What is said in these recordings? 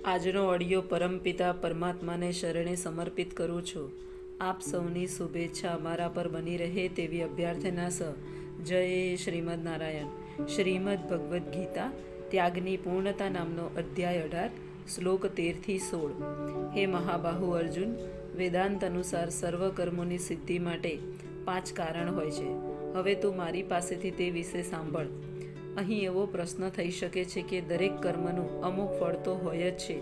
આજનો ઓડિયો પરમપિતા પરમાત્માને શરણે સમર્પિત કરું છું. આપ સૌની શુભેચ્છા અમારા પર બની રહે તેવી અભ્યર્થના સહ જય શ્રીમદ નારાયણ. શ્રીમદ ભગવદ્ ગીતા ત્યાગની પૂર્ણતા નામનો અધ્યાય 18 શ્લોક 13-16. હે મહાબાહુ અર્જુન, વેદાંત અનુસાર સર્વ કર્મોની સિદ્ધિ માટે 5 કારણ હોય છે. હવે તું મારી પાસેથી તે વિશે સાંભળ. અહીં એવો પ્રશ્ન થઈ શકે છે કે દરેક કર્મનું અમુક ફળ તો હોય જ છે,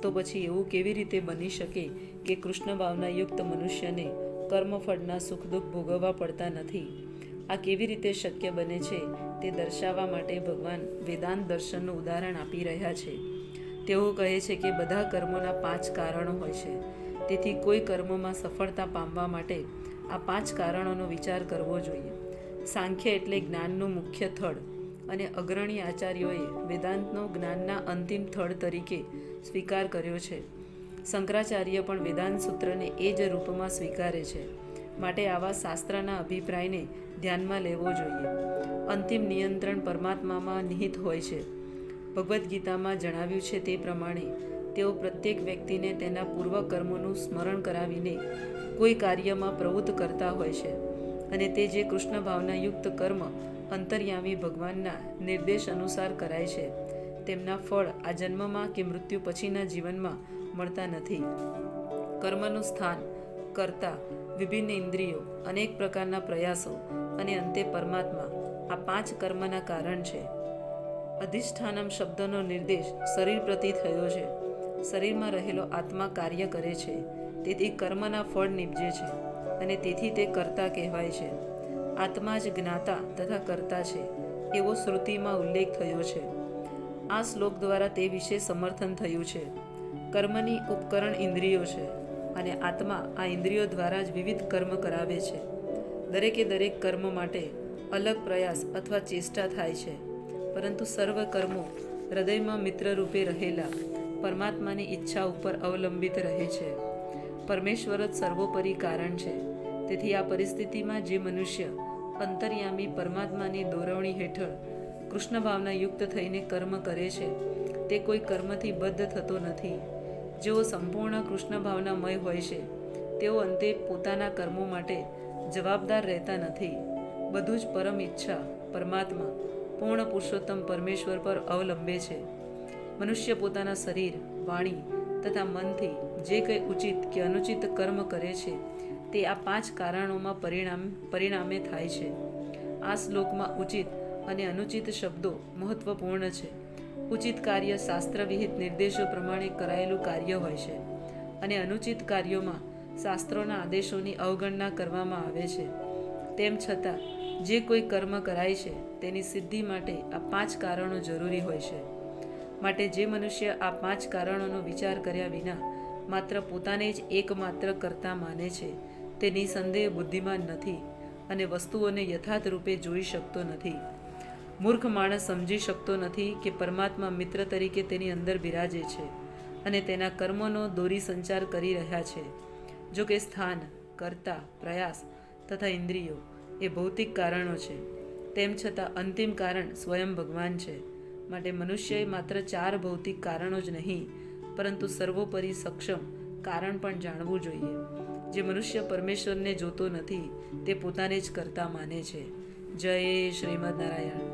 તો પછી એવું કેવી રીતે બની શકે કે કૃષ્ણ ભાવનાયુક્ત મનુષ્યને કર્મફળના સુખ દુઃખ ભોગવવા પડતા નથી? આ કેવી રીતે શક્ય બને છે તે દર્શાવવા માટે ભગવાન વેદાંત દર્શનનું ઉદાહરણ આપી રહ્યા છે. તેઓ કહે છે કે બધા કર્મોના 5 કારણો હોય છે. તેથી કોઈ કર્મમાં સફળતા પામવા માટે આ 5 કારણોનો વિચાર કરવો જોઈએ. સાંખ્ય એટલે જ્ઞાનનું મુખ્ય થડ અને અગ્રણી આચાર્યોએ વેદાંતનો જ્ઞાનના અંતિમ થડ તરીકે સ્વીકાર કર્યો છે. શંકરાચાર્ય પણ વેદાંત સૂત્રને એ જ રૂપમાં સ્વીકારે છે. માટે આવા શાસ્ત્રના અભિપ્રાયને ધ્યાનમાં લેવો જોઈએ. અંતિમ નિયંત્રણ પરમાત્મામાં નિહિત હોય છે. ભગવદ્ ગીતામાં જણાવ્યું છે તે પ્રમાણે તેઓ પ્રત્યેક વ્યક્તિને તેના પૂર્વ કર્મોનું સ્મરણ કરાવીને કોઈ કાર્યમાં પ્રવૃત્ત કરતા હોય છે. અને તે જે કૃષ્ણ ભાવનાયુક્ત કર્મ અંતર્યામી ભગવાનના નિર્દેશ અનુસાર કરાય છે, તેમના ફળ આ જન્મમાં કે મૃત્યુ પછીના જીવનમાં મળતા નથી. કર્મનું સ્થાન, કર્તા, વિભિન્ન ઇન્દ્રિયો, અનેક પ્રકારના પ્રયાસો અને અંતે પરમાત્મા આ 5 કર્મના કારણ છે. અધિષ્ઠાનમ શબ્દનો નિર્દેશ શરીર પ્રતિ થયો છે. શરીરમાં રહેલો આત્મા કાર્ય કરે છે, તેથી કર્મના ફળ નીપજે છે અને તેથી તે કર્તા કહેવાય છે. આત્મા જ જ્ઞાતા તથા કર્તા છે એવો શ્રુતિમાં ઉલ્લેખ થયો છે. આ શ્લોક દ્વારા તે વિશે સમર્થન થયું છે. કર્મની ઉપકરણ ઇન્દ્રિયો છે અને આત્મા આ ઇન્દ્રિયો દ્વારા જ વિવિધ કર્મ કરાવે છે. દરેકે દરેક કર્મ માટે અલગ પ્રયાસ અથવા ચેષ્ટા થાય છે, પરંતુ સર્વ કર્મો હૃદયમાં મિત્ર રૂપે રહેલા પરમાત્માની ઈચ્છા ઉપર અવલંબિત રહે છે. પરમેશ્વર જ સર્વોપરી કારણ છે. તેથી આ પરિસ્થિતિમાં જે મનુષ્ય અંતર્યામી પરમાત્માની દોરવણી હેઠળ કૃષ્ણ ભાવના યુક્ત થઈને કર્મ કરે છે, તે કોઈ કર્મથી બદ્ધ થતો નથી. જેઓ સંપૂર્ણ કૃષ્ણ ભાવનામય હોય છે, તેઓ અંતે પોતાના કર્મો માટે જવાબદાર રહેતા નથી. બધું જ પરમ ઈચ્છા પરમાત્મા પૂર્ણ પુરુષોત્તમ પરમેશ્વર પર અવલંબે છે. મનુષ્ય પોતાના શરીર, વાણી તથા મનથી જે કંઈ ઉચિત કે અનુચિત કર્મ કરે છે તે આ 5 કારણોમાં પરિણામે થાય છે. આ શ્લોકમાં ઉચિત અને અનુચિત શબ્દો મહત્વપૂર્ણ છે. ઉચિત કાર્ય શાસ્ત્રવિહિત નિર્દેશો પ્રમાણે કરાયેલું કાર્ય હોય છે અને અનુચિત કાર્યોમાં શાસ્ત્રોના આદેશોની અવગણના કરવામાં આવે છે. તેમ છતાં જે કોઈ કર્મ કરાય છે તેની સિદ્ધિ માટે આ 5 કારણો જરૂરી હોય છે. માટે જે મનુષ્ય આ 5 કારણોનો વિચાર કર્યા વિના માત્ર પોતાને જ એકમાત્ર કર્તા માને છે, તે નિસંદેહ બુદ્ધિમાન નથી અને વસ્તુઓને યથાર્થ રૂપે જોઈ શકતો નથી. મૂર્ખ માણસ સમજી શકતો નથી કે પરમાત્મા મિત્ર તરીકે તેની અંદર બિરાજે છે અને તેના કર્મોનો દોરી સંચાર કરી રહ્યા છે. જો કે સ્થાન, કર્તા, પ્રયાસ તથા ઇન્દ્રિયો એ ભૌતિક કારણો છે, તેમ છતાં અંતિમ કારણ સ્વયં ભગવાન છે. માટે મનુષ્યએ માત્ર 4 ભૌતિક કારણો જ નહીં, પરંતુ સર્વોપરી સક્ષમ કારણ પણ જાણવું જોઈએ. જે મનુષ્ય પરમેશ્વરને જોતો નથી તે પોતાને જ કર્તા માને છે. જય શ્રીમદ નારાયણ.